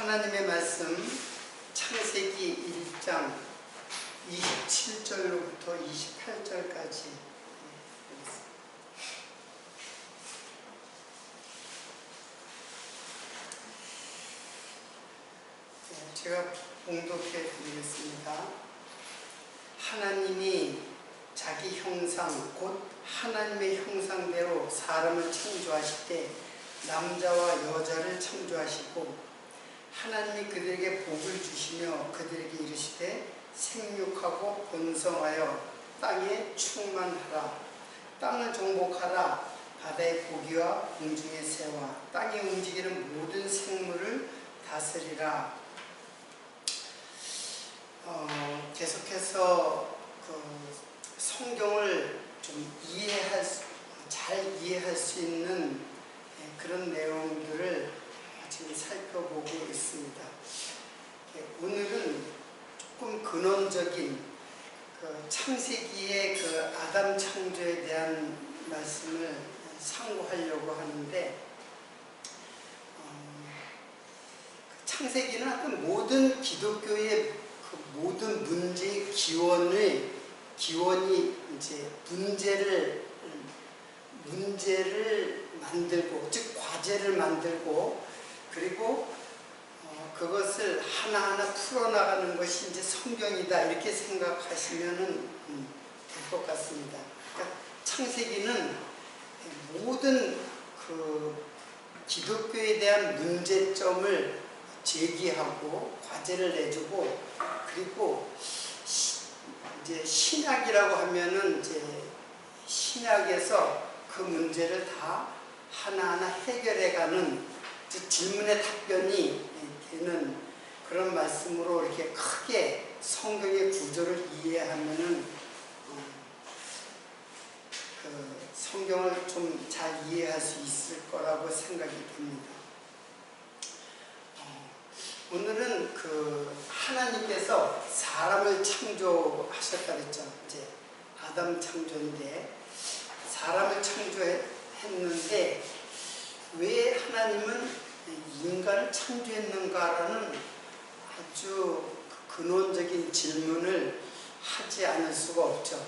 하나님의 말씀 창세기 1장 27절로부터 28절까지 제가 봉독해 드리겠습니다. 하나님이 자기 형상 곧 하나님의 형상대로 사람을 창조하실 때 남자와 여자를 창조하시고 하나님이 그들에게 복을 주시며 그들에게 이르시되 생육하고 번성하여 땅에 충만하라. 땅을 정복하라. 바다의 고기와 공중의 새와 땅에 움직이는 모든 생물을 다스리라. 계속해서 성경을 좀 잘 이해할 수 있는 그런 내용들을 지금 살펴보고 있습니다. 오늘은 조금 근원적인 창세기의 아담 창조에 대한 말씀을 상고하려고 하는데, 창세기는 하여튼 모든 기독교의 모든 문제의 기원이 이제 문제를 만들고, 즉 과제를 만들고, 그리고 그것을 하나하나 풀어나가는 것이 이제 성경이다, 이렇게 생각하시면 될 것 같습니다. 그러니까 창세기는 모든 기독교에 대한 문제점을 제기하고 과제를 내주고, 그리고 이제 신약이라고 하면은 이제 신약에서 그 문제를 다 하나하나 해결해가는 질문의 답변이 되는 그런 말씀으로 이렇게 크게 성경의 구조를 이해하면은 성경을 좀 잘 이해할 수 있을 거라고 생각이 듭니다. 오늘은 하나님께서 사람을 창조하셨다 그랬죠. 이제 아담 창조인데 사람을 창조했는데 왜 하나님은 인간을 창조했는가라는 아주 근원적인 질문을 하지 않을 수가 없죠.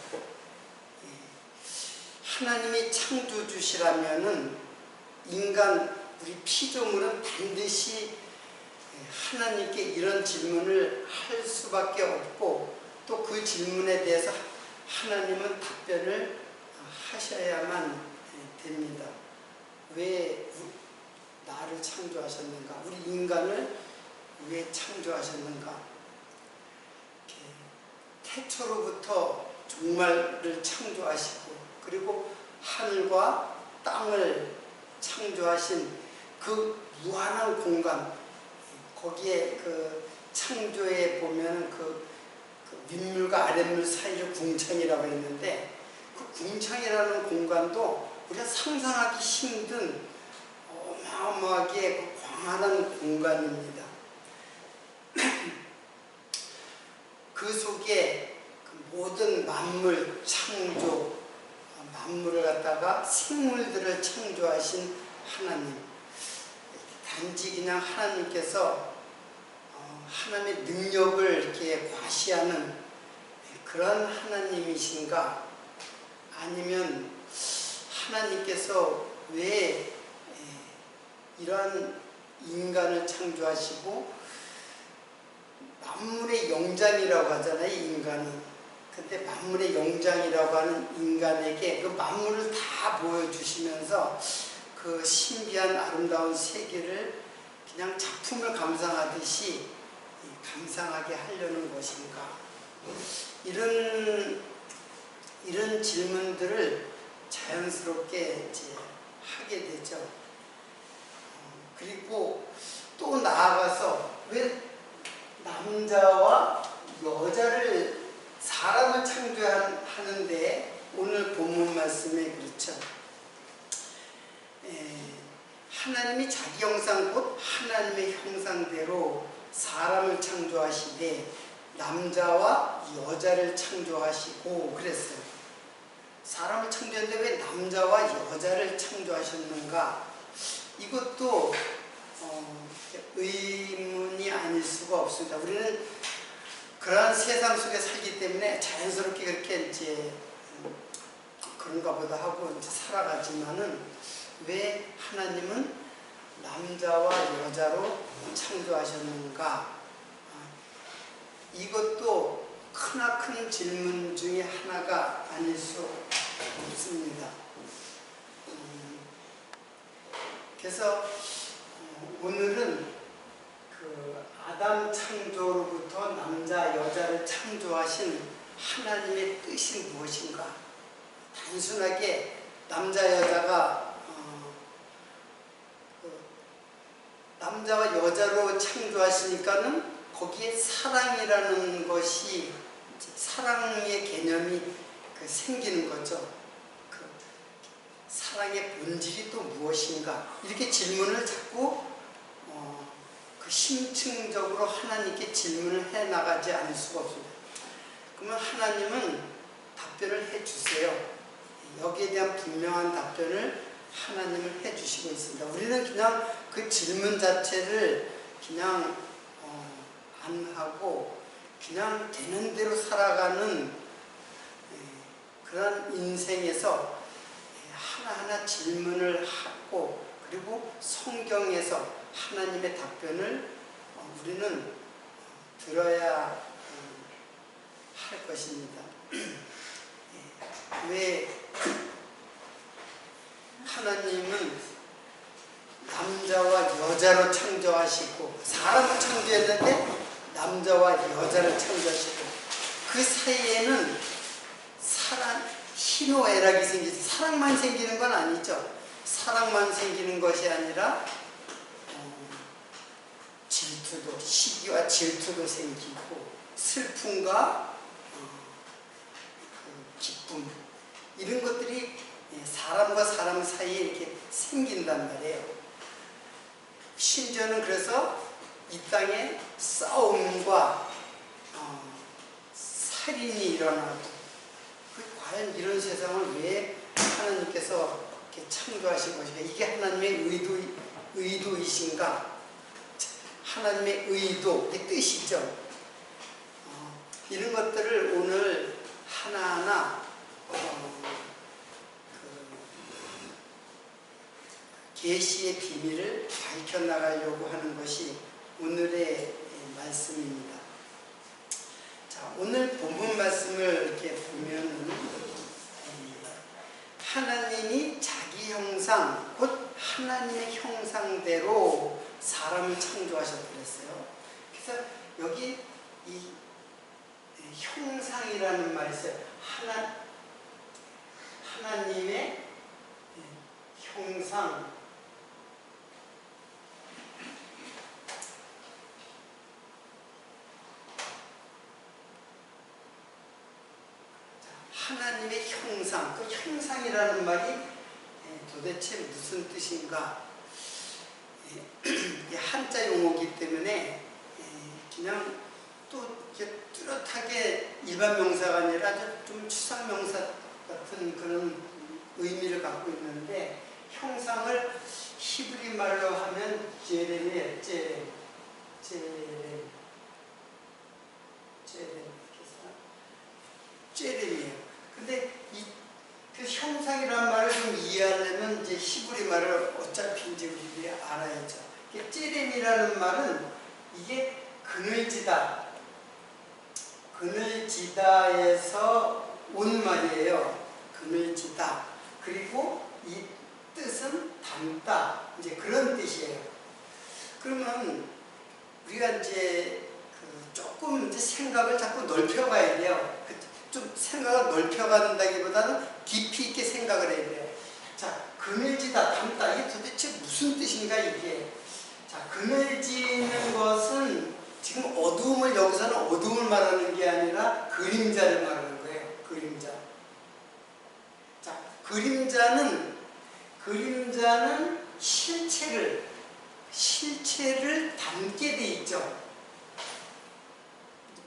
하나님이 창조주시라면은 인간, 우리 피조물은 반드시 하나님께 이런 질문을 할 수밖에 없고, 또 그 질문에 대해서 하나님은 답변을 하셔야만 됩니다. 왜 나를 창조하셨는가? 우리 인간을 왜 창조하셨는가? 태초로부터 종말을 창조하시고, 그리고 하늘과 땅을 창조하신 그 무한한 공간, 거기에 창조에 보면 윗물과 아랫물 사이를 궁창이라고 했는데, 그 궁창이라는 공간도 우리가 상상하기 힘든 어마어마하게 광활한 공간입니다. 그 속에 모든 만물 창조, 만물을 갖다가 생물들을 창조하신 하나님, 단지 그냥 하나님께서 하나님의 능력을 이렇게 과시하는 그런 하나님이신가? 아니면 하나님께서 왜 이러한 인간을 창조하시고, 만물의 영장이라고 하잖아요, 인간은. 근데 만물의 영장이라고 하는 인간에게 그 만물을 다 보여주시면서 그 신비한 아름다운 세계를 그냥 작품을 감상하듯이 감상하게 하려는 것인가? 이런 질문들을 자연스럽게 이제 하게 되죠. 그리고 또 나아가서 왜 남자와 여자를, 사람을 창조하는데 오늘 본문 말씀에 그렇죠. 하나님이 자기 형상 곧 하나님의 형상대로 사람을 창조하시되 남자와 여자를 창조하시고 그랬어요. 사람을 창조했는데 왜 남자와 여자를 창조하셨는가? 이것도 의문이 아닐 수가 없습니다. 우리는 그러한 세상 속에 살기 때문에 자연스럽게 그렇게 이제 그런가 보다 하고 이제 살아가지만은 왜 하나님은 남자와 여자로 창조하셨는가? 이것도 크나큰 질문 중에 하나가 아닐 수 없습니다. 그래서 오늘은 그 아담 창조로부터 남자 여자를 창조하신 하나님의 뜻이 무엇인가? 단순하게 남자 여자가 남자와 여자로 창조하시니까는 거기에 사랑이라는 것이 사랑의 개념이 생기는 거죠. 그 사랑의 본질이 또 무엇인가? 이렇게 질문을 자꾸 그 심층적으로 하나님께 질문을 해 나가지 않을 수가 없습니다. 그러면 하나님은 답변을 해 주세요. 여기에 대한 분명한 답변을 하나님을 해 주시고 있습니다. 우리는 그냥 그 질문 자체를 그냥 안 하고 그냥 되는 대로 살아가는 그런 인생에서 하나하나 질문을 하고 그리고 성경에서 하나님의 답변을 우리는 들어야 할 것입니다. 왜 하나님은 남자와 여자로 창조하시고 사람을 창조했는데 남자와 여자를 창조하시고 그 사이에는 희노애락이 생기죠. 사랑만 생기는 건 아니죠. 사랑만 생기는 것이 아니라 질투도, 시기와 질투도 생기고 슬픔과 기쁨 이런 것들이 사람과 사람 사이에 이렇게 생긴단 말이에요. 심지어는 그래서 이 땅에 싸움과 살인이 일어나고 과연 이런 세상을 왜 하나님께서 이렇게 창조하신 것인가? 이게 하나님의 의도이신가? 하나님의 의도의 뜻이죠. 이런 것들을 오늘 하나하나 계시의 비밀을 밝혀나가려고 하는 것이 오늘의 말씀입니다. 자, 오늘 본문 말씀을 이렇게 보면 하나님이 자기 형상, 곧 하나님의 형상대로 사람을 창조하셨다고 그랬어요. 그래서 여기 이 형상이라는 말이 있어요. 하나님의 형상. 하나님의 형상, 그 형상이라는 말이 도대체 무슨 뜻인가? 한자 용어이기 때문에 그냥 또 이렇게 뚜렷하게 일반 명사가 아니라 좀 추상 명사 같은 그런 의미를 갖고 있는데 형상을 히브리 말로 하면 제렘이에요. 제렘이에요. 근데 그 형상이라는 말을 좀 이해하려면 이제 히브리 말을 어차피 이제 우리들이 알아야죠. 제렘이라는 말은 이게 그늘지다. 그늘지다에서 온 말이에요. 그늘지다. 그리고 이 뜻은 담다. 이제 그런 뜻이에요. 그러면 우리가 이제 조금 이제 생각을 자꾸 넓혀가야 돼요. 좀 생각을 넓혀간다기보다는 깊이 있게 생각을 해야 돼요. 자, 그늘지다, 담다. 이게 도대체 무슨 뜻인가, 이게. 자, 그늘지는 것은 지금 어두움을, 여기서는 어두움을 말하는 게 아니라 그림자를 말하는 거예요. 그림자. 자, 그림자는 실체를 담게 돼 있죠.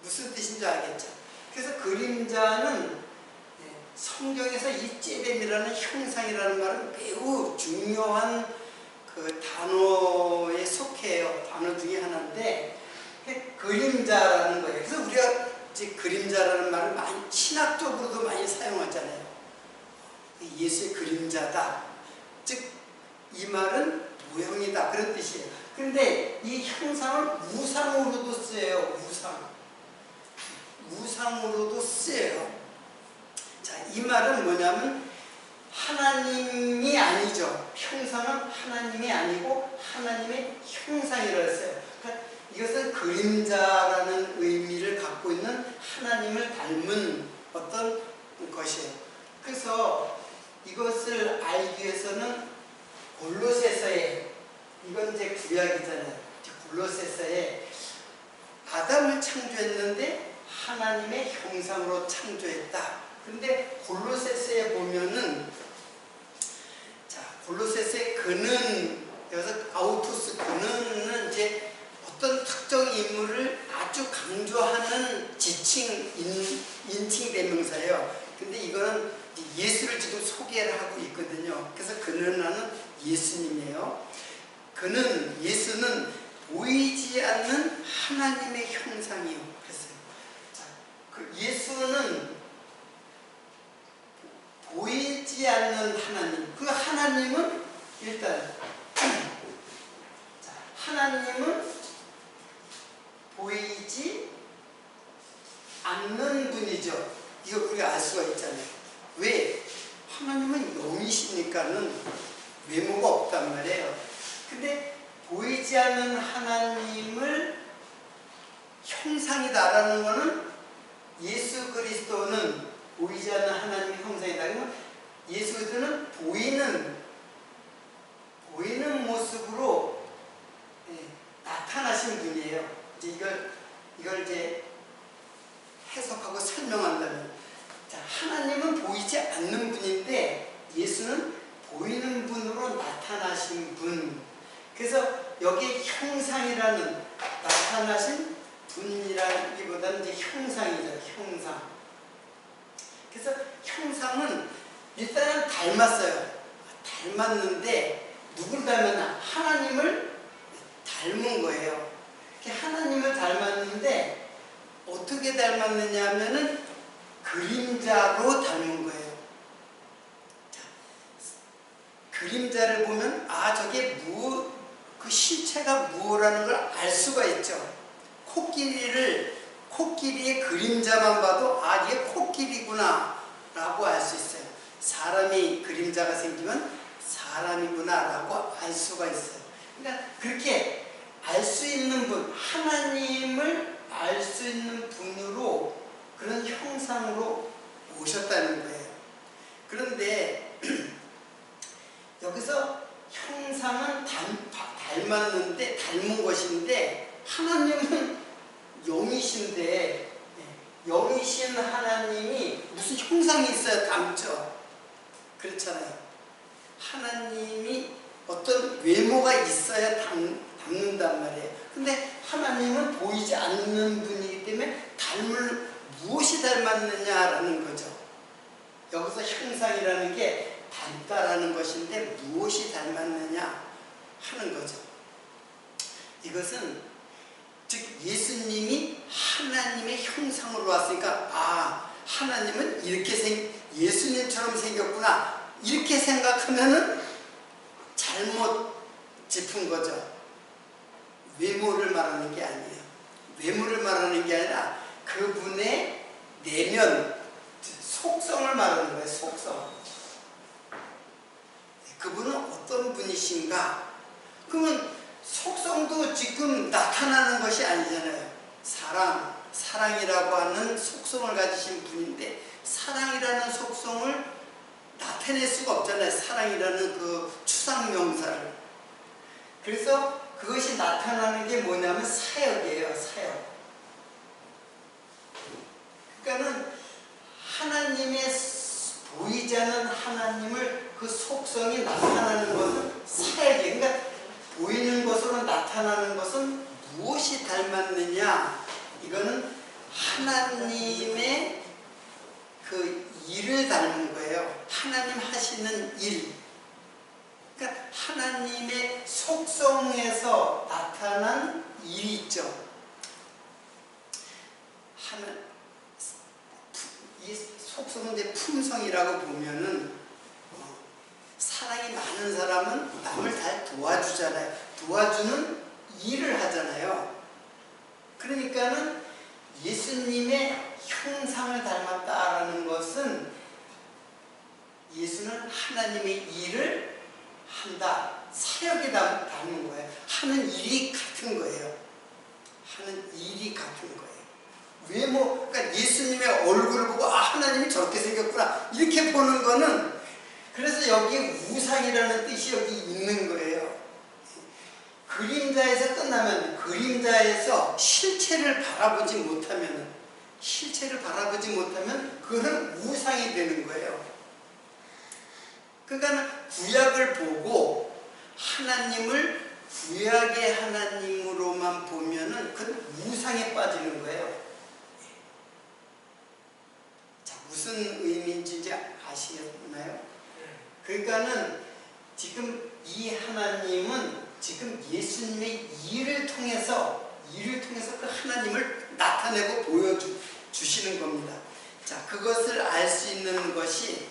무슨 뜻인지 알겠죠? 그래서 그림자는 성경에서 이 제렘이라는 형상이라는 말은 매우 중요한 그 단어에 속해요. 단어 중에 하나인데 그림자라는 거예요. 그래서 우리가 이제 그림자라는 말을 많이 신학적으로도 많이 사용하잖아요. 예수의 그림자다. 즉 이 말은 모형이다 그런 뜻이에요. 그런데 이 형상을 우상으로도 쓰여요. 우상으로도 쓰여요. 자, 이 말은 뭐냐면 하나님이 아니죠. 형상은 하나님이 아니고 하나님의 형상이라고 했어요. 그러니까 이것은 그림자라는 의미를 갖고 있는 하나님을 닮은 어떤 것이에요. 그래서 이것을 알기 위해서는 골로새서에, 이건 이제 구약이잖아요. 골로새서에 아담을 창조했는데 하나님의 형상으로 창조했다. 근데 골로새서에 보면은, 자, 골로새서의 그는, 여기서 아우토스 그는은 이제 어떤 특정 인물을 아주 강조하는 지칭, 인칭 대명사예요. 근데 이거는 예수를 지금 소개를 하고 있거든요. 그래서 그는은 예수님이에요. 그는, 예수는 보이지 않는 하나님의 형상이요. 그랬어요. 자, 그 예수는 보이지 않는 하나님. 그 하나님은 일단 자, 하나님은 보이지 않는 분이죠. 이거 우리가 알 수가 있잖아요. 왜? 하나님은 영이시니까는 외모가 없단 말이에요. 근데 보이지 않는 하나님을 형상이다라는 것은 예수 그리스도는 보이지 않는 하나님의 형상이다. 그러면 예수 그리스도는 보이는 모습으로 나타나신 분이에요. 이제 이걸 이제 해석하고 설명한다면, 자, 하나님은 보이지 않는 분인데 예수는 보이는 분으로 나타나신 분. 그래서 여기 형상이라는, 나타나신 분이라기보다는 이제 형상이죠. 형상. 그래서 형상은 일단은 닮았어요. 닮았는데 누굴 닮았나? 하나님을 닮은 거예요. 하나님을 닮았는데 어떻게 닮았느냐 하면은 그림자로 닮은 거예요. 자, 그림자를 보면 저게 그 실체가 무엇이라는 걸 알 수가 있죠. 코끼리의 그림자만 봐도 이게 코끼리구나 라고 알 수 있어요. 사람이 그림자가 생기면 사람이구나 라고 알 수가 있어요. 그러니까 그렇게 알 수 있는 분, 하나님을 알 수 있는 분으로, 그런 형상으로 오셨다는 거예요. 그런데 여기서 형상은 닮았는데, 닮은 것인데, 하나님은 영이신데, 영이신 하나님이 무슨 형상이 있어야 닮죠? 그렇잖아요. 하나님이 어떤 외모가 있어야 닮는단 말이에요. 근데 하나님은 보이지 않는 분이기 때문에 무엇이 닮았느냐라는 거죠. 여기서 형상이라는 게 닮다라는 것인데 무엇이 닮았느냐 하는 거죠. 이것은 즉 예수님이 하나님의 형상으로 왔으니까 하나님은 이렇게 예수님처럼 생겼구나 이렇게 생각하면은 잘못 짚은 거죠. 외모를 말하는 게 아니에요. 외모를 말하는 게 아니라 그분의 내면, 속성을 말하는 거예요. 속성. 그분은 어떤 분이신가? 그러면 속성도 지금 나타나는 것이 아니잖아요. 사랑이라고 하는 속성을 가지신 분인데 사랑이라는 속성을 나타낼 수가 없잖아요. 사랑이라는 그 추상명사를. 그래서 그것이 나타나는 게 뭐냐면 사역이에요. 사역. 그러니까는 하나님의 보이지 않는 하나님을 그 속성이 나타나는 것은 사역이에요. 그러니까 보이는 것으로 나타나는 것은 무엇이 닮았느냐? 이거는 하나님의 그 일을 닮은 거예요. 하나님 하시는 일. 그러니까 하나님의 속성에서 나타난 일이 있죠. 이 속성은 이제 품성이라고 보면은 사랑이 많은 사람은 남을 잘 도와주잖아요. 도와주는 일을 하잖아요. 그러니까는 예수님의 형상을 닮았다라는 것은 예수는 하나님의 일을 한다. 사역에 닮은 거예요. 하는 일이 같은 거예요. 하는 일이 같은 거예요. 외모, 그러니까 예수님의 얼굴을 보고 아 하나님이 저렇게 생겼구나 이렇게 보는 거는 그래서 여기에 우상이라는 뜻이 여기 있는 거예요. 그림자에서 끝나면 그림자에서 실체를 바라보지 못하면 그거는 우상이 되는 거예요. 그러니까 구약을 보고 하나님을 구약의 하나님으로만 보면은 그 우상에 빠지는 거예요. 자, 무슨 의미인지 이제 아시겠나요? 그러니까는 지금 이 하나님은 지금 예수님의 일을 통해서 그 하나님을 나타내고 보여주시는 겁니다. 자, 그것을 알 수 있는 것이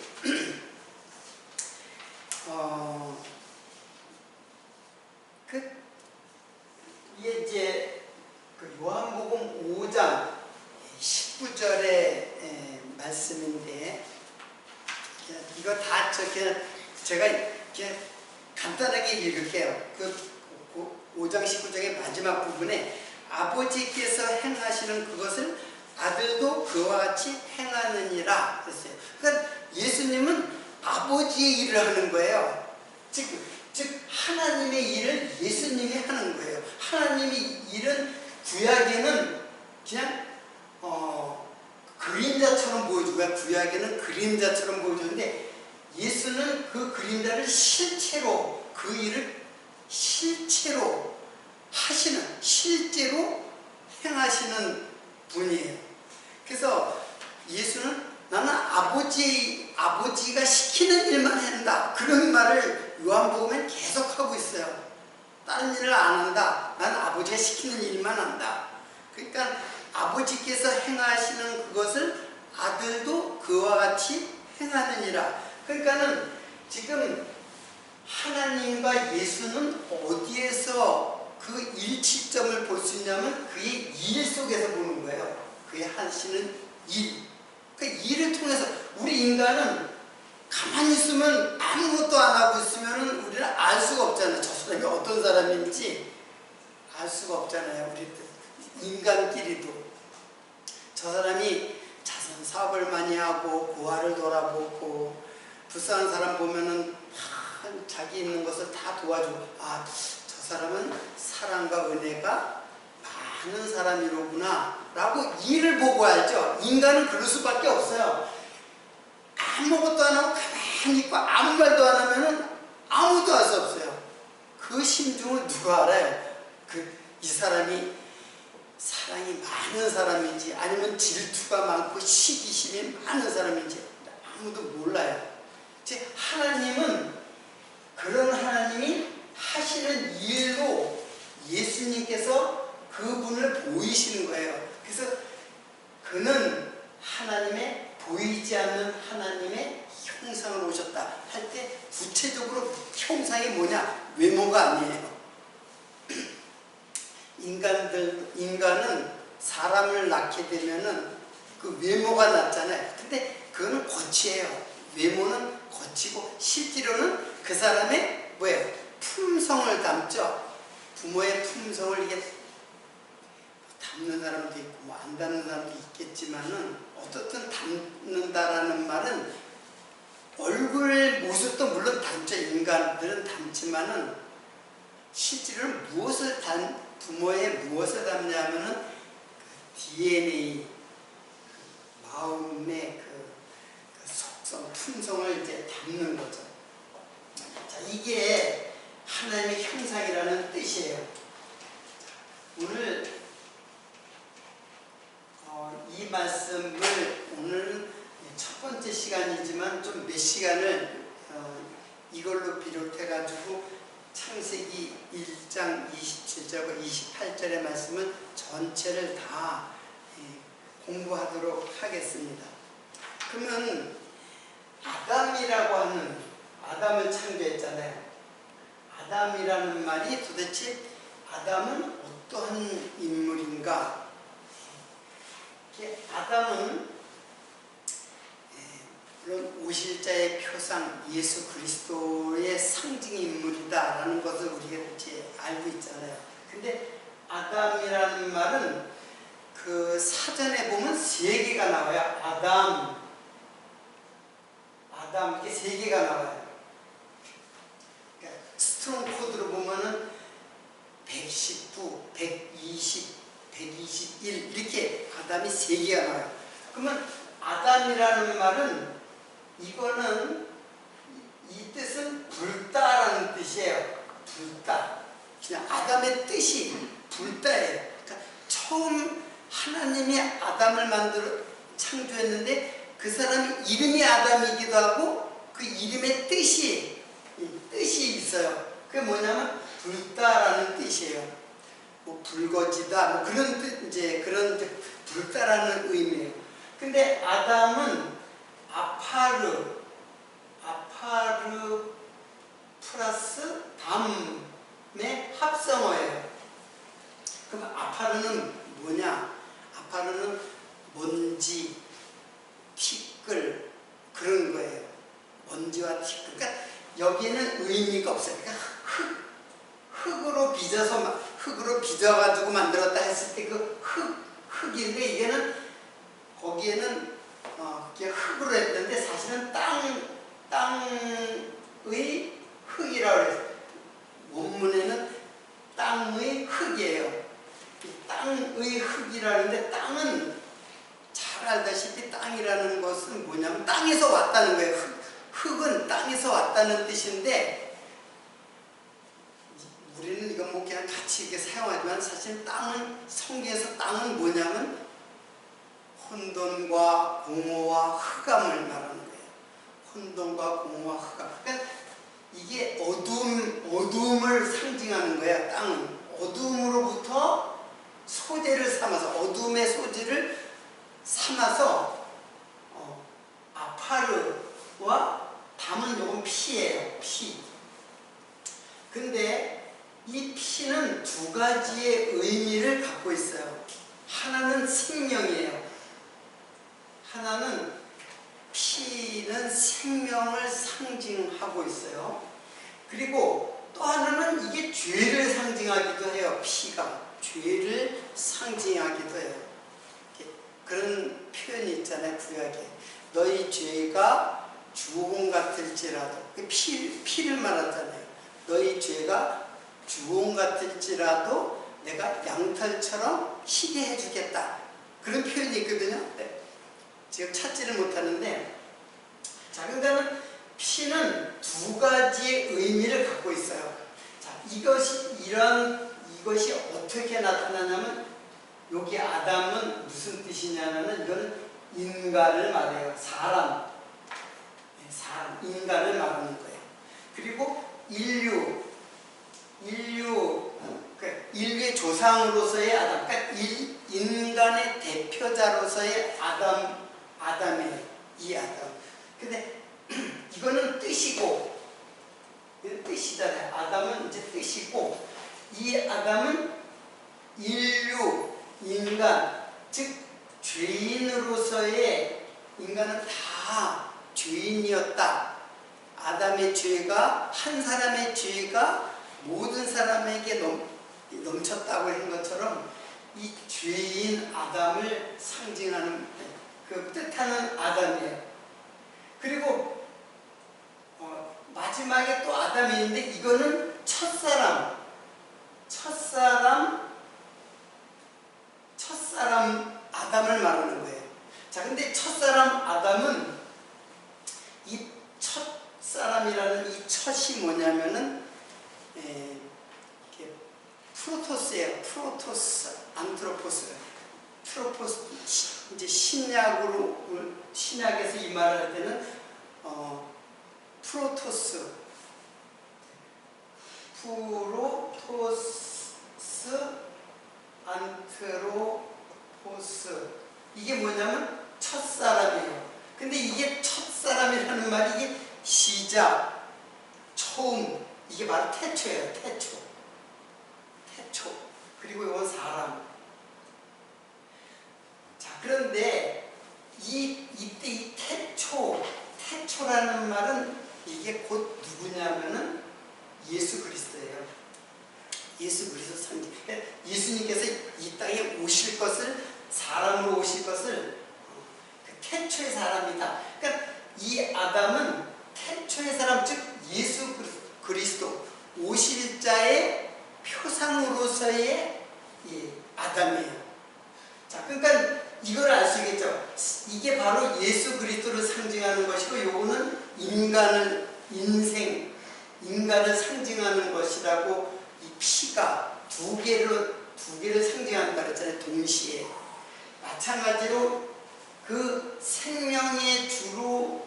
이게 이제 그 요한복음 5장 19절의 말씀인데 이거 다 제가 이렇게 간단하게 읽을게요. 그 5장 19장의 마지막 부분에 아버지께서 행하시는 그것을 아들도 그와 같이 행하느니라 그랬어요. 그러니까 예수님은 아버지의 일을 하는 거예요. 즉 하나님의 일을 예수님이 하는 거예요. 하나님의 일은 구약에는 그냥 그림자처럼 보여주고 구약에는 그림자처럼 보여주는데 예수는 그 그림자를 실제로 그 일을 실제로 하시는 실제로 행하시는 분이에요. 그래서 예수는 나는 아버지가 시키는 일만 한다. 그런 말을 요한복음에 계속하고 있어요. 다른 일을 안 한다. 나는 아버지가 시키는 일만 한다. 그러니까 아버지께서 행하시는 그것을 아들도 그와 같이 행하느니라. 그러니까는 지금 하나님과 예수는 어디에서 그 일치점을 볼 수 있냐면 그의 일 속에서 보는 거예요. 그의 하시는 일. 그 일을 통해서 우리 인간은 가만히 있으면 아무것도 안 하고 있으면 우리는 알 수가 없잖아요. 저 사람이 어떤 사람인지 알 수가 없잖아요. 우리 인간끼리도. 저 사람이 자선 사업을 많이 하고 고아를 돌아보고 불쌍한 사람 보면은 자기 있는 것을 다 도와주고 아, 저 사람은 사랑과 은혜가 많은 사람이로구나 라고 일을 보고 알죠. 인간은 그럴 수밖에 없어요. 아무것도 안 하고 가만히 있고 아무 말도 안 하면은 아무도 알 수 없어요. 그 심중을 누가 알아요? 이 사람이 사랑이 많은 사람인지 아니면 질투가 많고 시기심이 많은 사람인지 아무도 몰라요. 즉 하나님은 그런 하나님이 하시는 일로 예수님께서 그분을 보이시는 거예요. 그래서 그는 하나님의 보이지 않는 하나님의 형상을 오셨다 할 때 구체적으로 형상이 뭐냐? 외모가 아니에요. 인간은 사람을 낳게 되면은 그 외모가 낳잖아요. 근데 그거는 겉이에요. 외모는 겉이고 실제로는 그 사람의 뭐예요? 품성을 담죠. 부모의 품성을 이게 담는 사람도 있고 뭐 안 담는 사람도 있겠지만은 어떻든 담는다라는 말은 얼굴 모습도 물론 담죠. 인간들은 담지만은 실제로 부모의 무엇을 담냐면은 그 DNA, 마음의 그 속성, 품성을 이제 담는 거죠. 자, 이게 하나님의 형상이라는 뜻이에요. 오늘 이 말씀을 오늘은 첫 번째 시간이지만 좀 몇 시간을 이걸로 비롯해가지고 창세기 1장 27절과 28절의 말씀은 전체를 다 공부하도록 하겠습니다. 그러면 아담이라고 하는, 아담을 창조했잖아요. 아담이라는 말이 도대체 아담은 어떠한 인물인가? 아담은 물론 오실자의 표상 예수 그리스도의 상징 인물이다라는 것을 우리가 이제 알고 있잖아요. 근데 아담이라는 말은 그 사전에 보면 3개가 나와요. 아담 이렇게 3개가 나와요. 그러니까 스트롱 코드로 보면은 119, 120, 121 이렇게 아담이 3개가 나와요. 그러면 아담이라는 말은 이거는 이 뜻은 불다라는 뜻이에요. 불다. 그냥 아담의 뜻이 불다예요. 그러니까 처음 하나님이 아담을 만들어 창조했는데 그 사람이 이름이 아담이기도 하고 그 이름의 뜻이 있어요. 그게 뭐냐면 불다라는 뜻이에요. 뭐 불거지다 뭐 그런 뜻, 이제 그런 불다라는 의미예요. 근데 아담은 아파르 플러스 담의 합성어예요. 그럼 아파르는 뭐냐? 아파르는 먼지, 티끌 그런 거예요. 먼지와 티끌. 그러니까 여기는 의미가 없어요. 그러니까 흙으로 빚어가지고 만들었다 했을 때 그 흙인데 이게는 거기에는 그게 흙으로 했는데 사실은 땅의 흙이라고 그랬어요. 원문에는 땅의 흙이에요. 땅의 흙이라는데 땅은 잘 알다시피 땅이라는 것은 뭐냐면 땅에서 왔다는 거예요. 흙은 땅에서 왔다는 뜻인데 우리는 이건 뭐 그냥 같이 이렇게 사용하지만 사실 땅은 성경에서 땅은 뭐냐면 혼돈과 공허와 흑암을 말하는 거예요. 혼돈과 공허와 흑암. 그러니까 이게 어두움을 상징하는 거야. 땅은 어두움으로부터 소재를 삼아서 어두움의 소재를 삼아서 아파르와 담은 요건 피예요. 피. 근데 이 피는 2가지의 의미를 갖고 있어요. 하나는 생명이에요. 하나는 피는 생명을 상징하고 있어요. 그리고 또 하나는 이게 죄를 상징하기도 해요. 피가 죄를 상징하기도 해요. 그런 표현이 있잖아요. 구약에 너희 죄가 주홍 같을지라도 피를 말하잖아요. 너희 죄가 주홍 같을지라도 내가 양털처럼 희게 해주겠다. 그런 표현이 있거든요. 네. 지금 찾지를 못하는데, 자, 그러니까 피는 2가지의 의미를 갖고 있어요. 자, 이것이 어떻게 나타나냐면, 여기 아담은 무슨 뜻이냐면은, 이건 인간을 말해요. 사람, 인간을 말하는 거예요. 그리고 인류의 조상으로서의 아담, 그러니까 인간의 대표자로서의 아담이에요. 이 아담. 근데 이거는 뜻이고, 이건 뜻이잖아요. 아담은 이제 뜻이고, 이 아담은 인간, 즉 죄인으로서의 인간은 다 죄인이었다. 아담의 죄가, 한 사람의 죄가 모든 사람에게 넘쳤다고 한 것처럼 이 죄인 아담을 상징하는 그 뜻하는 아담이에요. 그리고 마지막에 또 아담이 있는데 이거는 첫사람 아담을 말하는 거예요. 자, 근데 첫사람 아담은 이 첫사람이라는 이 첫이 뭐냐면은 프로토스예요. 프로토스, 안트로포스. 이제 신약에서 이 말을 할 때는 프로토스, 안트로포스. 이게 뭐냐면 첫사람이에요. 근데 이게 첫사람이라는 말이 이게 시작, 처음, 이게 바로 태초예요. 태초. 그리고 이건 사람. 자, 그런데 이때 이 태초라는 말은 이게 곧 누구냐면은 예수 그리스도예요. 예수 그리스도 상징. 예수님께서 이 땅에 오실 것을, 사람으로 오실 것을 그 태초의 사람이다. 그러니까 이 아담은 태초의 사람, 즉 예수 그리스도, 오실 자의 표상으로서의 아담이에요. 자, 그러니까 이걸 알 수 있겠죠. 이게 바로 예수 그리스도를 상징하는 것이고, 요거는 인간을 상징하는 것이라고, 이 피가 두 개를 상징한다 그랬잖아요. 동시에. 마찬가지로 그 생명의 주로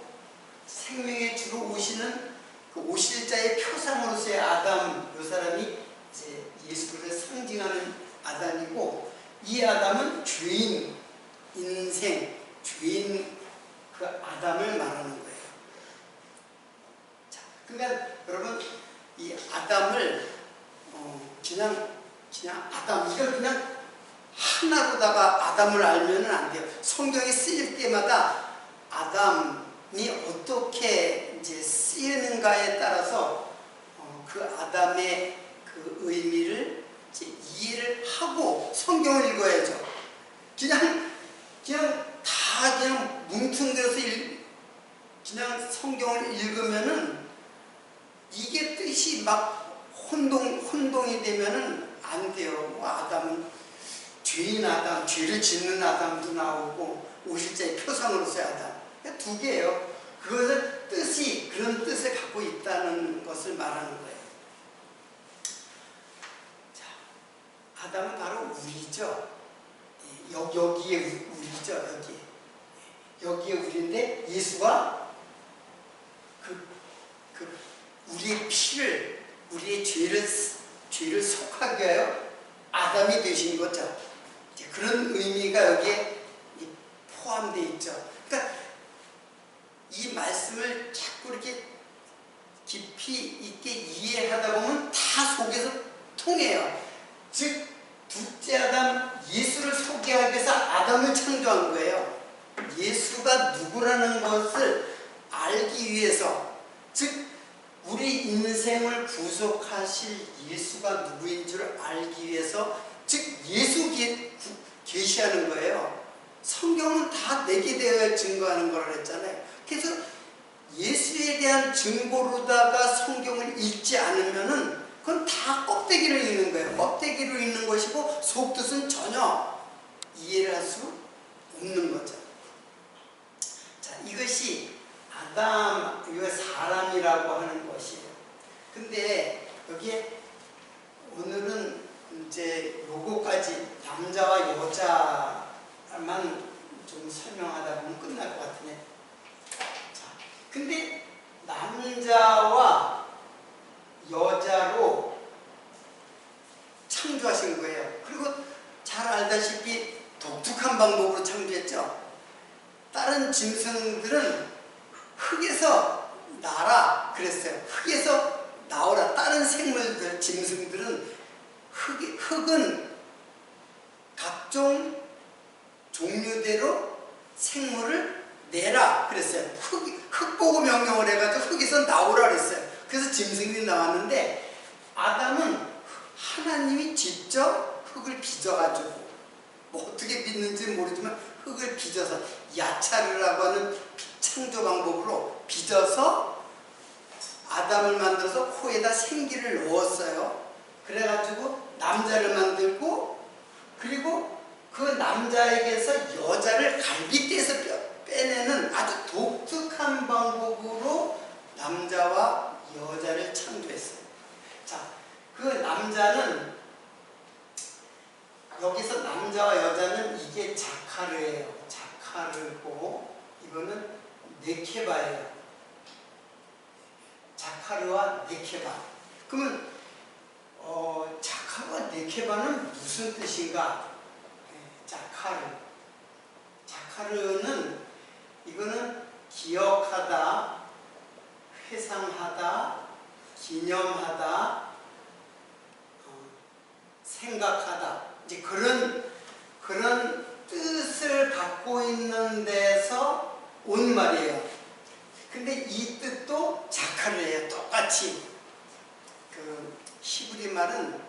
오시는 그 오실 자의 표상으로서의 아담, 이 사람이 이제 예수 그리스도를 상징하는 아담이고, 이 아담은 죄인, 죄인 그 아담을 말하는 거예요. 자, 그러니까 여러분 이 아담을 그냥 아담, 이걸 그냥 하나로다가 아담을 알면은 안 돼요. 성경에 쓰일 때마다 아담이 어떻게 이제 쓰이는가에 따라서 그 아담의 그 의미를 이제 이해를 하고 성경을 읽어야죠. 그냥 뭉뚱그려서 그냥 성경을 읽으면은 이게 뜻이 막 혼동이 되면은 안 돼요. 아담은 죄인 아담, 죄를 짓는 아담도 나오고, 오실 자의 표상으로서의 아담. 두 개예요. 그것을 그런 뜻을 갖고 있다는 것을 말하는 거예요. 자, 아담은 바로 우리죠. 여기에 우리죠. 여기에 우리인데, 예수가 우리의 피를, 우리의 죄를 속하게 하여 아담이 되신 거죠. 그런 의미가 여기에 포함되어 있죠. 그러니까 이 말씀을 자꾸 이렇게 깊이 있게 이해하다 보면 다 속에서 통해요. 즉 둘째 아담, 예수를 소개하기 위해서 아담을 창조한 거예요. 예수가 누구라는 것을 알기 위해서, 즉 우리 인생을 구속하실 예수가 누구인 줄 알기 위해서, 즉 예수 계시하는 거예요. 성경은 다 내게 되어 증거하는 거라 그랬잖아요. 그래서 예수에 대한 증거로다가 성경을 읽지 않으면은 그건 다 껍데기를 읽는 거예요. 껍데기로 읽는 것이고, 속뜻은 전혀 이해를 할 수 없는 거죠. 자, 이것이 아담, 이거 사람이라고 하는 것이에요. 근데 여기에 오늘은 이제 요거까지, 남자와 여자만 좀 설명하다 보면 끝날 것 같으네. 자, 근데 남자와 여자로 창조하신 거예요. 그리고 잘 알다시피 독특한 방법으로 창조했죠. 다른 짐승들은 흙에서 나라 그랬어요. 흙에서 나오라. 다른 생물들, 짐승들은 흙은 각종 종류대로 생물을 내라 그랬어요. 흙 보고 명령을 해가지고 흙에서 나오라 그랬어요. 그래서 짐승들이 나왔는데, 아담은 하나님이 직접 흙을 빚어가지고, 뭐 어떻게 빚는지 모르지만 흙을 빚어서, 야차르라고 하는 창조 방법으로 빚어서 아담을 만들어서 코에다 생기를 넣었어요. 그래가지고 남자를 만들고, 그리고 그 남자에게서 여자를 갈비뼈에서 빼내는 아주 독특한 방법으로 남자와 여자를 창조했어요. 자, 그 남자는, 여기서 남자와 여자는 이게 자카르예요. 자카르고, 이거는 네케바예요. 자카르와 네케바. 그러면 자카르와 네케바는 무슨 뜻인가? 자카르는 이거는 기억하다, 회상하다, 기념하다, 생각하다, 이제 그런 뜻을 갖고 있는 데서 온 말이에요. 근데 이 뜻도 자카르예요. 똑같이. 그 히브리 말은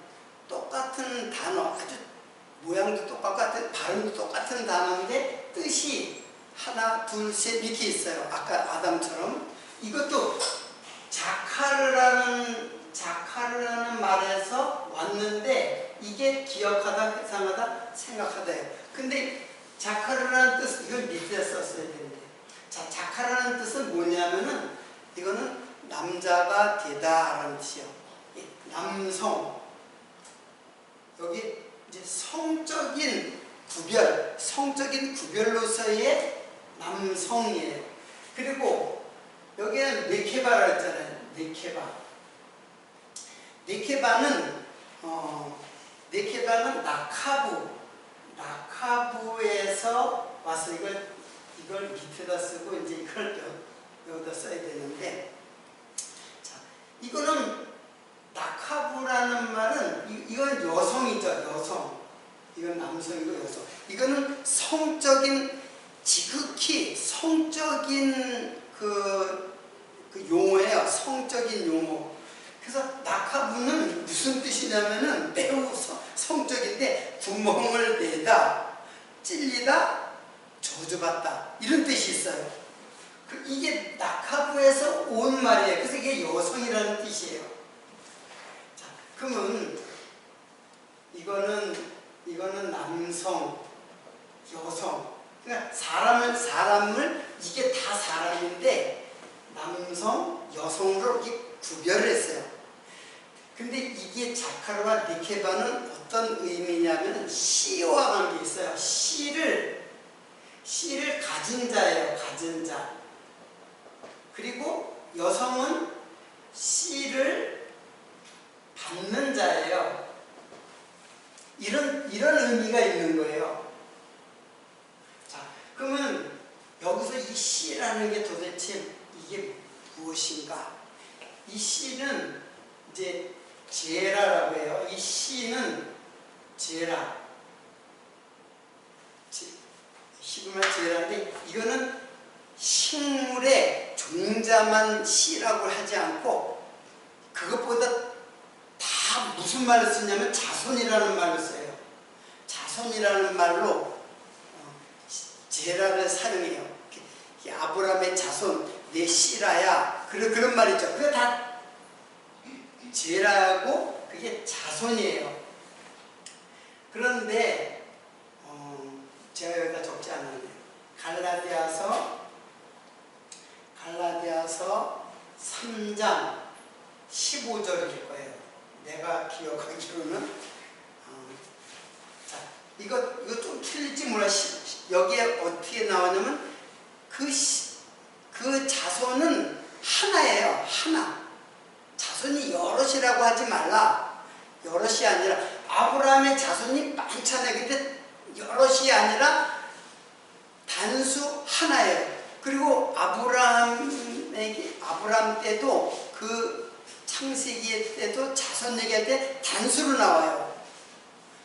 똑같은 단어, 아주 모양도 똑같고 발음도 똑같은 단어인데 뜻이 하나, 둘, 셋 이렇게 있어요. 아까 아담처럼. 이것도 자카르라는 말에서 왔는데 이게 기억하다, 회상하다, 생각하다예요. 근데 자카르라는 뜻, 이걸 밑에 썼어야 되는데. 자, 자카르라는 뜻은 뭐냐면은 이거는 남자가 되다라는 뜻이에요. 남성. 여기 이제 성적인 구별로서의 남성이에요. 그리고 여기는 네케바라 했잖아요. 네케바는 나카부에서 와서 이걸 밑에다 쓰고 이제 이걸 여기다 써야 되는데, 자, 이거는 나카부라는 말은 이건 여성이죠. 여성. 이건 남성이고 여성. 이거는 지극히 성적인 그 용어예요. 성적인 용어. 그래서 나카부는 무슨 뜻이냐면은 매우 성적인데 구멍을 내다, 찔리다, 저주받다 이런 뜻이 있어요. 이게 나카부에서 온 말이에요. 그래서 이게 여성이라는 뜻이에요. 자, 그러면 이거는 남성, 여성. 그러니까 사람을 이게 다 사람인데 남성, 여성으로 이렇게 구별을 했어요. 근데 이게 자카르와 네케바는 어떤 의미냐면 씨와 관계 있어요. 씨를 가진 자예요. 가진 자. 그리고 여성은 씨를 받는 자예요. 이런 의미가 있는 거예요. 자, 그러면 여기서 이 씨라는 게 도대체 이게 무엇인가? 이 씨는 이제 제라라고 해요. 이 씨는 제라. 히브리말 제라인데 이거는 식물의 종자만 씨라고 하지 않고 그것보다 다 무슨 말을 쓰냐면 자손이라는 말을 써요. 자손이라는 말로 제라를 사용해요. 아브라함의 자손, 내 씨라야. 그런 말이죠. 그게 다 제라고 그게 자손이에요. 그런데 제가 여기다 적지 않았네요. 갈라디아서 3장 15절일 거예요. 내가 기억하기로는. 자, 이거 좀 틀릴지 몰라. 여기에 어떻게 나오냐면 그 자손은 하나예요. 하나. 자손이 여럿이라고 하지 말라. 여럿이 아니라 아브라함의 자손이 많잖아요. 근데 여럿이 아니라 단수 하나예요. 그리고 아브라함 때도 그 창세기 때도 자손 얘기할 때 단수로 나와요.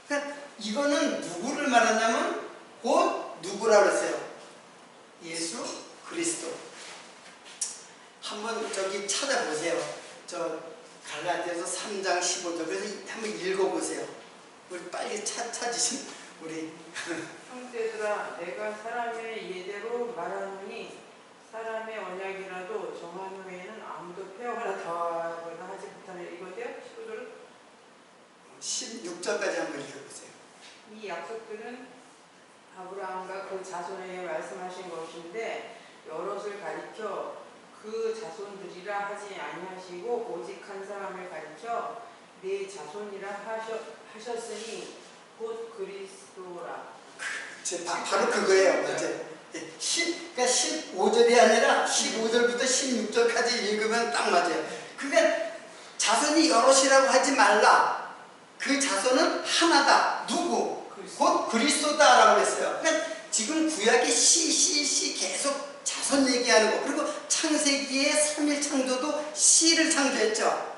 그러니까 이거는 누구를 말하냐면 곧 누구라고 그랬어요? 예수 그리스도. 한번 저기 찾아보세요. 저 갈라디아서 3장 15절. 그래서 한번 읽어보세요. 우리 빨리 찾으신 우리 형제들아, 내가 사람의 예대로 말하노니 사람의 언약이라도 정한 후에는 아무도 폐허하거나 더하거나 하지 못하는 이거죠? 15절 16절까지 한번 읽어보세요. 이 약속들은 아브라함과 그 자손에게 말씀하신 것인데 여럿을 가리켜 그 자손들이라 하지 아니하시고 오직 한 사람을 가리켜 내 자손이라 하셨으니 곧 그리스도라. 바로 그거예요. 맞아요. 그러니까 15절이 아니라 15절부터 16절까지 읽으면 딱 맞아요. 그러니까 자손이 여럿이라고 하지 말라. 그 자손은 하나다. 누구? 그리스도. 곧 그리스도다라고 했어요. 그러니까 지금 구약의 씨 계속 자손 얘기하는 거. 그리고 창세기의 3일 창조도 씨를 창조했죠.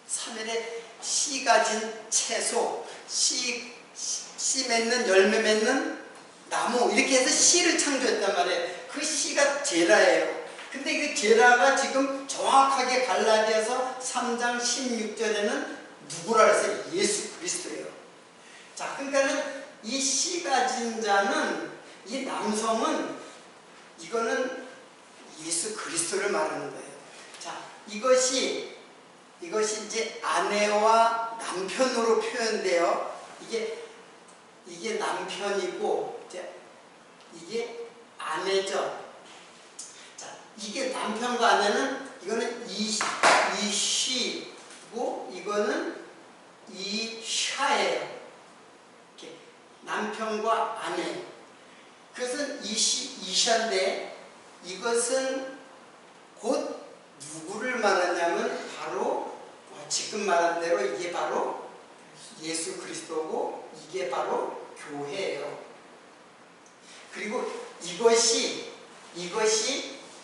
3일에 씨 가진 채소, 씨 맺는, 열매 맺는 나무, 이렇게 해서 씨를 창조했단 말이에요. 그 씨가 제라예요. 근데 그 제라가 지금 정확하게 갈라디아서 3장 16절에는 누구라 그랬어요? 예수 그리스도예요. 자, 그러니까는 이 씨 가진 자는, 이 남성은, 이거는 예수 그리스도를 말하는 거예요. 자, 이것이 이제 아내와 남편으로 표현돼요. 이게 남편이고, 이게 아내죠. 자, 이게 남편과 아내는, 이거는 이쉬고, 이거는 이샤예요. 이렇게 남편과 아내. 그것은 이샤인데, 이것은 곧 누구를 말하냐면 바로 지금 말한 대로 이게 바로 예수 그리스도고, 이게 바로 교회예요. 그리고 이것이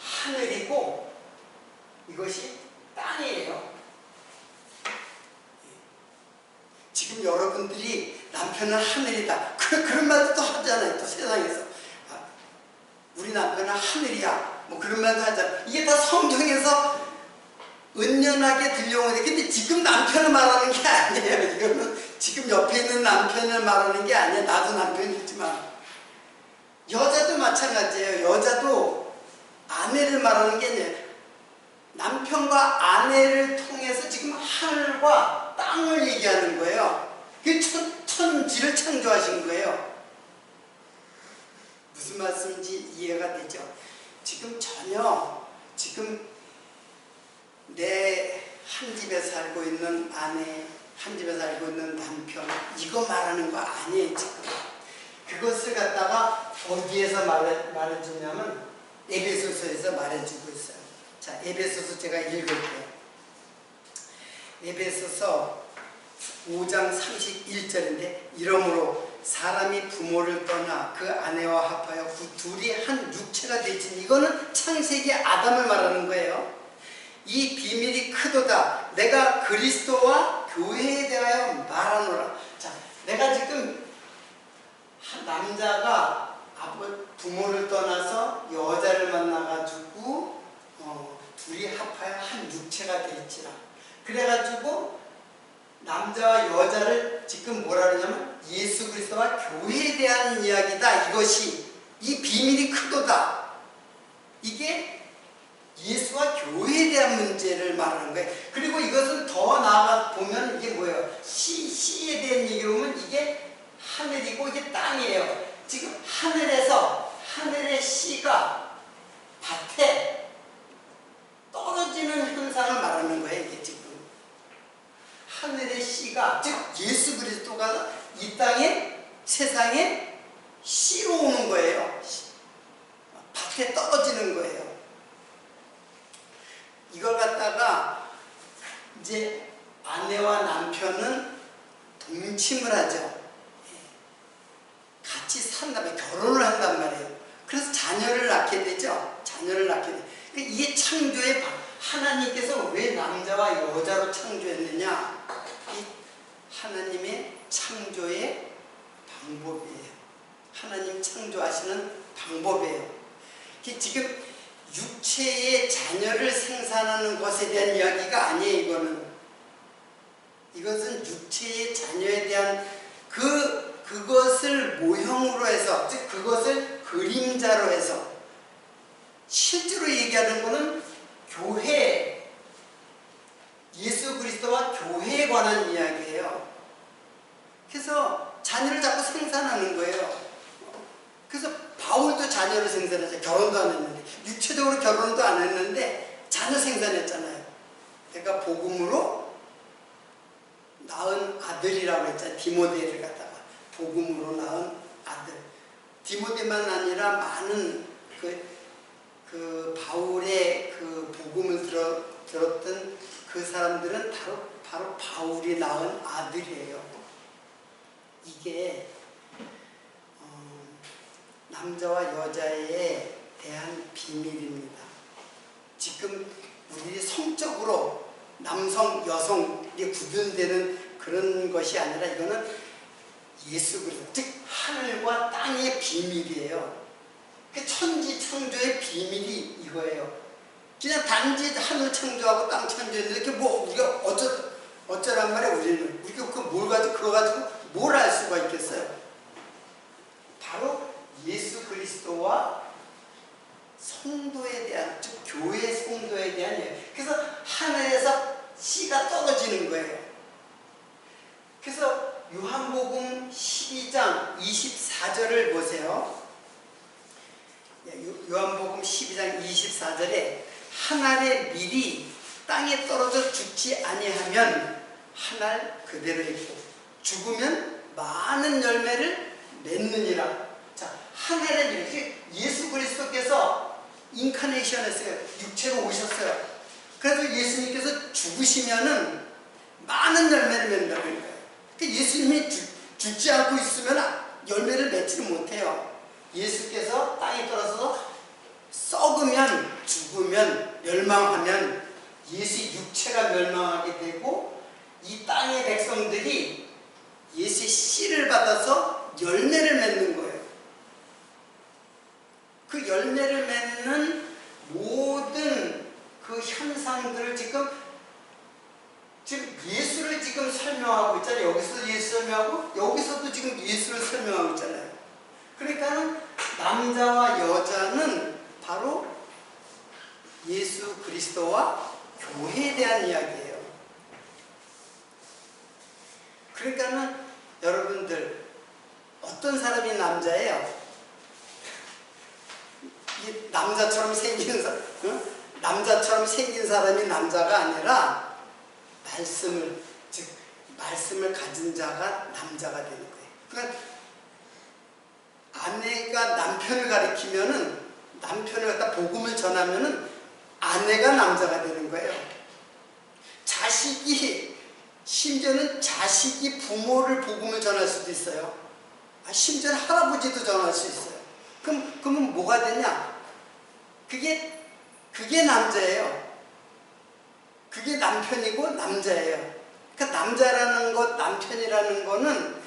하늘이고 이것이 땅이에요. 지금 여러분들이 남편은 하늘이다, 그런 말도 또 하잖아요. 또 세상에서 우리 남편은 하늘이야, 뭐 그런 말도 하잖아요. 이게 다 성경에서 은연하게 들려오는데, 근데 지금 남편을 말하는 게 아니에요. 이거는 지금 옆에 있는 남편을 말하는 게 아니에요. 나도 남편이지만 여자도 마찬가지예요. 여자도 아내를 말하는 게 아니에요. 남편과 아내를 통해서 지금 하늘과 땅을 얘기하는 거예요. 그 천지를 창조하신 거예요. 무슨 말씀인지 이해가 되죠? 지금 내 한 집에 살고 있는 아내, 한 집에 살고 있는 남편, 이거 말하는 거 아니에요. 지금 그것을 갖다가 어디에서 말해주냐면 에베소서에서 말해주고 있어요. 자, 에베소서 제가 읽을게요. 에베소서 5장 31절인데, 이러므로 사람이 부모를 떠나 그 아내와 합하여 그 둘이 한 육체가 되지. 이거는 창세기 아담을 말하는 거예요. 이 비밀이 크도다. 내가 그리스도와 교회에 대하여 말하노라. 자, 내가 지금 남자가 부모를 떠나서 여자를 만나가지고 둘이 합하여 한 육체가 되지라. 그래가지고 남자와 여자를 지금 뭐라 그러냐면 예수 그리스도와 교회에 대한 이야기다. 이 비밀이 크도다. 이게 예수와 교회에 대한 문제를 말하는 거예요. 그리고 이것은 더 나아가 보면 이게 뭐예요? 씨에 대한 얘기로 보면 이게 하늘이고 이게 땅이에요. 지금 하늘의 씨가 밭에 떨어지는 현상을 말하는 거예요. 이게 지금 하늘의 씨가, 즉 예수 그리스도가 이 땅에, 세상에 씨로 오는 거예요. 밭에 떨어지는 거예요. 이걸 갖다가 이제 아내와 남편은 동침을 하죠. 같이 산다면 결혼을 한단 말이에요. 그래서 자녀를 낳게 되죠. 자녀를 낳게 돼. 이게 창조의 하나님께서 왜 남자와 여자로 창조했느냐? 이 하나님의 창조의 방법이에요. 하나님 창조하시는 방법이에요. 지금 육체의 자녀를 생산하는 것에 대한 이야기가 아니에요. 이것은 육체의 자녀에 대한 그것을 모형으로 해서, 즉 그것을 그림자로 해서 실제로 얘기하는 것은 교회, 예수 그리스도와 교회에 관한 이야기예요. 그래서 자녀를 자꾸 생산하는 거예요. 그래서 바울도 자녀를 생산하죠. 결혼도 안 했는데, 육체적으로 결혼도 안 했는데 자녀 생산했잖아요. 그러니까 복음으로 낳은 아들이라고 했잖아요. 디모데를 갖다가 복음으로 낳은 아들. 디모데만 아니라 많은 그 바울의 그 복음을 들었던 그 사람들은 바로 바울이 낳은 아들이에요. 이게 남자와 여자에 대한 비밀입니다. 지금 우리 성적으로 남성, 여성이 구분되는 그런 것이 아니라 이거는 예수 그리스도, 즉 하늘과 땅의 비밀이에요. 천지 창조의 비밀이 이거예요. 그냥 단지 하늘 창조하고 땅 창조했는데 이렇게 뭐 우리가 어쩌란 말이야. 우리가 그거 가지고 뭘 알 수가 있겠어요? 바로 예수 그리스도와 성도에 대한, 즉 교회 성도에 대한 예요. 그래서 하늘에서 씨가 떨어지는 거예요. 그래서 요한복음 12장 24절을 보세요. 요한복음 12장 24절에 한 알의 밀이 땅에 떨어져 죽지 아니하면 한 알 그대로 있고 죽으면 많은 열매를 맺느니라. 자, 한 알의 밀, 예수 그리스도께서 인카네이션 했어요. 육체로 오셨어요. 그래서 예수님께서 죽으시면은 많은 열매를 맺는다는 거예요. 예수님이 죽지 않고 있으면 열매를 맺지를 못해요. 예수께서 땅에 떨어져서 썩으면, 죽으면, 멸망하면 예수의 육체가 멸망하게 되고 이 땅의 백성들이 예수의 씨를 받아서 열매를 맺는 거예요. 그 열매를 맺는 모든 그 현상들을 지금 예수를 지금 설명하고 있잖아요. 여기서 예수 설명하고 여기서도 지금 예수를 설명하고 있잖아요. 그러니까는 남자와 여자는 바로 예수 그리스도와 교회에 대한 이야기예요. 그러니까는 여러분들 어떤 사람이 남자예요? 남자처럼 생긴 사람이 남자가 아니라 말씀을 가진 자가 남자가 되는 거예요. 그러니까 아내가 남편을 가리키면은 남편을 갖다 복음을 전하면은 아내가 남자가 되는 거예요. 심지어는 자식이 부모를 복음을 전할 수도 있어요. 심지어는 할아버지도 전할 수 있어요. 그러면 뭐가 되냐? 그게 남자예요. 그게 남편이고 남자예요. 그러니까 남자라는 것, 남편이라는 거는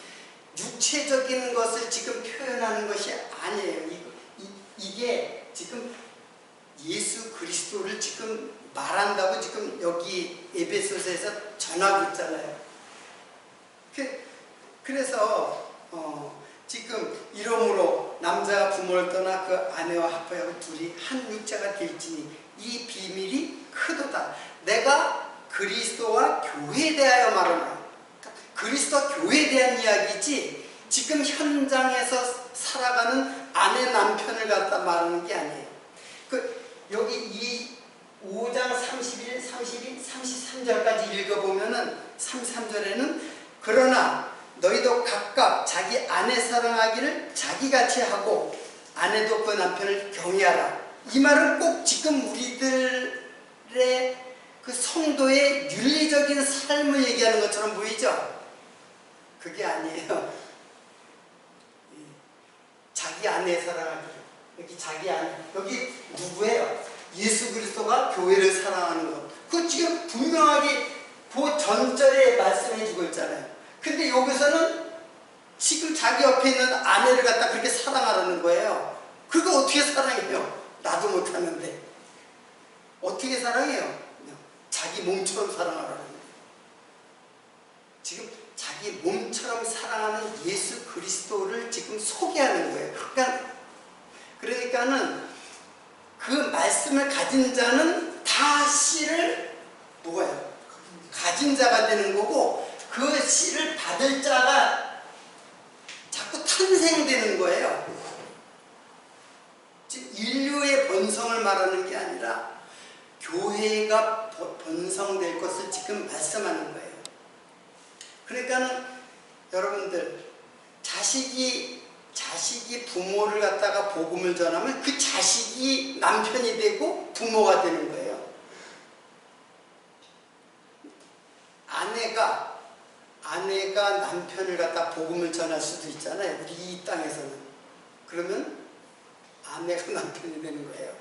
육체적인 것을 지금 표현하는 것이 아니에요. 이게 지금 예수 그리스도를 지금 말한다고 지금 여기 에베소서에서 전하고 있잖아요. 그래서 지금 이러므로 남자가 부모를 떠나 그 아내와 합하여 둘이 한 육체가 될지니 이 비밀이 크도다. 내가 그리스도와 교회에 대하여 말하노라. 그리스도와 교회에 대한 이야기지 지금 현장에서 살아가는 아내 남편을 갖다 말하는 게 아니에요. 여기 이 5장 31, 32, 33절까지 읽어보면은 33절에는 그러나 너희도 각각 자기 아내 사랑하기를 자기같이 하고 아내도 그 남편을 경외하라. 이 말은 꼭 지금 우리들의 그 성도의 윤리적인 삶을 얘기하는 것처럼 보이죠? 그게 아니에요. 자기 아내 사랑하기를. 여기 자기 아내, 여기 누구예요? 예수 그리스도가 교회를 사랑하는 것. 그거 지금 분명하게 그 전절에 말씀해 주고 있잖아요. 근데 여기서는 지금 자기 옆에 있는 아내를 갖다 그렇게 사랑하라는 거예요. 그거 어떻게 사랑해요? 나도 못하는데. 어떻게 사랑해요? 자기 몸처럼 사랑하라는 거예요. 지금 자기 몸처럼 사랑하는 예수 그리스도를 지금 소개하는 거예요. 그러니까는 그 말씀을 가진 자는 다 씨를 뭐예요? 가진 자가 되는 거고 그 씨를 받을 자가 자꾸 탄생되는 거예요. 지금 인류의 번성을 말하는 게 아니라 교회가 번성될 것을 지금 말씀하는 거예요. 그러니까는 여러분들 자식이 부모를 갖다가 복음을 전하면 그 자식이 남편이 되고 부모가 되는 거예요. 아내가 남편을 갖다 복음을 전할 수도 있잖아요. 우리 이 땅에서는. 그러면 아내가 남편이 되는 거예요.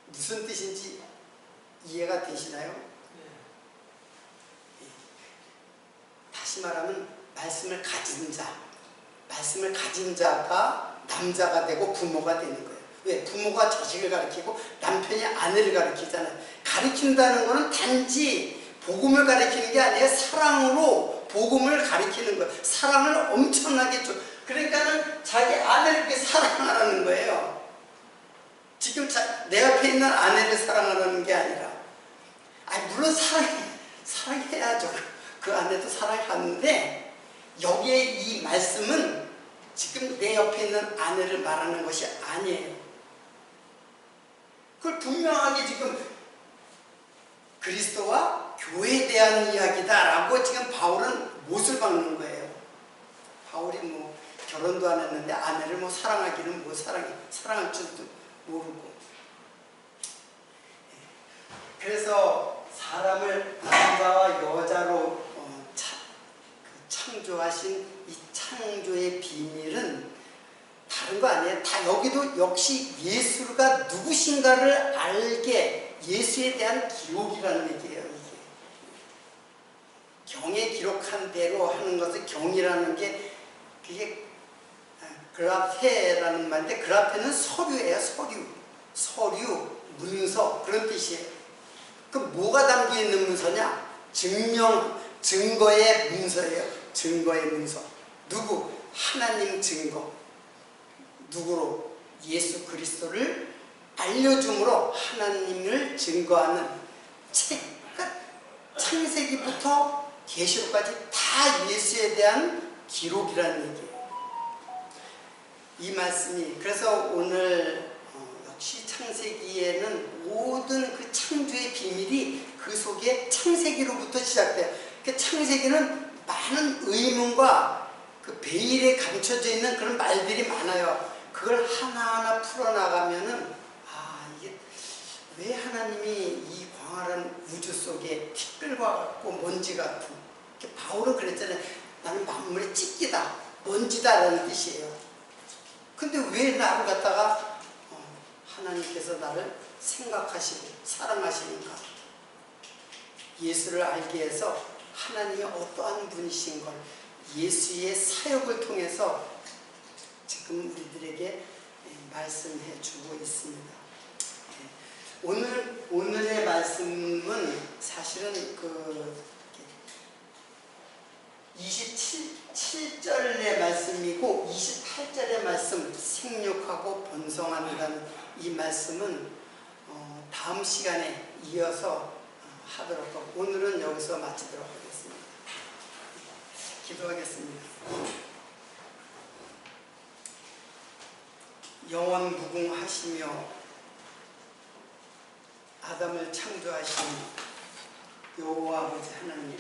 무슨 뜻인지 이해가 되시나요? 다시 말하면 말씀을 가진 자가 남자가 되고 부모가 되는 거예요. 왜? 부모가 자식을 가르치고 남편이 아내를 가르치잖아요. 가르친다는 것은 단지 복음을 가르치는 게 아니에요. 사랑으로 복음을 가르치는 거예요. 사랑을 엄청나게 줘. 그러니까는 자기 아내를 그렇게 사랑하라는 거예요. 지금 내 앞에 있는 아내를 사랑하라는 게 아니라, 물론 사랑해야죠. 그 아내도 사랑하는데, 여기에 이 말씀은 지금 내 옆에 있는 아내를 말하는 것이 아니에요. 그걸 분명하게 지금 그리스도와 교회에 대한 이야기다라고 지금 바울은 못을 박는 거예요. 바울이 결혼도 안 했는데 아내를 사랑하기는 사랑할 줄도 모르고. 그래서 사람을 남자와 여자로 창조하신 이 창조의 비밀은 다른 거 아니에요. 다 여기도 역시 예수가 누구신가를 알게 예수에 대한 기록이라는 얘기예요. 이게 경에 기록한 대로 하는 것을 경이라는 게 그게 그라페라는 말인데, 그라페는 서류예요. 서류, 문서, 그런 뜻이에요. 그 뭐가 담겨 있는 문서냐? 증거의 문서예요. 증거의 문서. 누구? 하나님 증거. 누구로? 예수 그리스도를 알려줌으로 하나님을 증거하는 책. 그러니까 창세기부터 계시록까지 다 예수에 대한 기록이라는 얘기예요. 이 말씀이, 그래서 오늘 역시 창세기에는 모든 그 창조의 비밀이 그 속에 창세기로부터 시작돼요. 그 창세기는 많은 의문과 그 베일에 감춰져 있는 그런 말들이 많아요. 그걸 하나하나 풀어나가면은, 이게 왜 하나님이 이 광활한 우주 속에 티끌과 같고 먼지 같은, 바울은 그랬잖아요. 나는 만물의 찢기다, 먼지다라는 뜻이에요. 근데 왜 나를 갖다가 하나님께서 나를 생각하시고 사랑하시는가? 예수를 알게 해서 하나님이 어떠한 분이신 걸 예수의 사역을 통해서 지금 우리들에게 말씀해 주고 있습니다. 오늘의 말씀은 사실은 27절의 말씀이고 28절의 말씀, 생육하고 번성한다는 이 말씀은 다음 시간에 이어서 하도록 하고, 오늘은 여기서 마치도록 하겠습니다. 기도하겠습니다. 영원 무궁하시며 아담을 창조하신 여호와 아버지 하나님,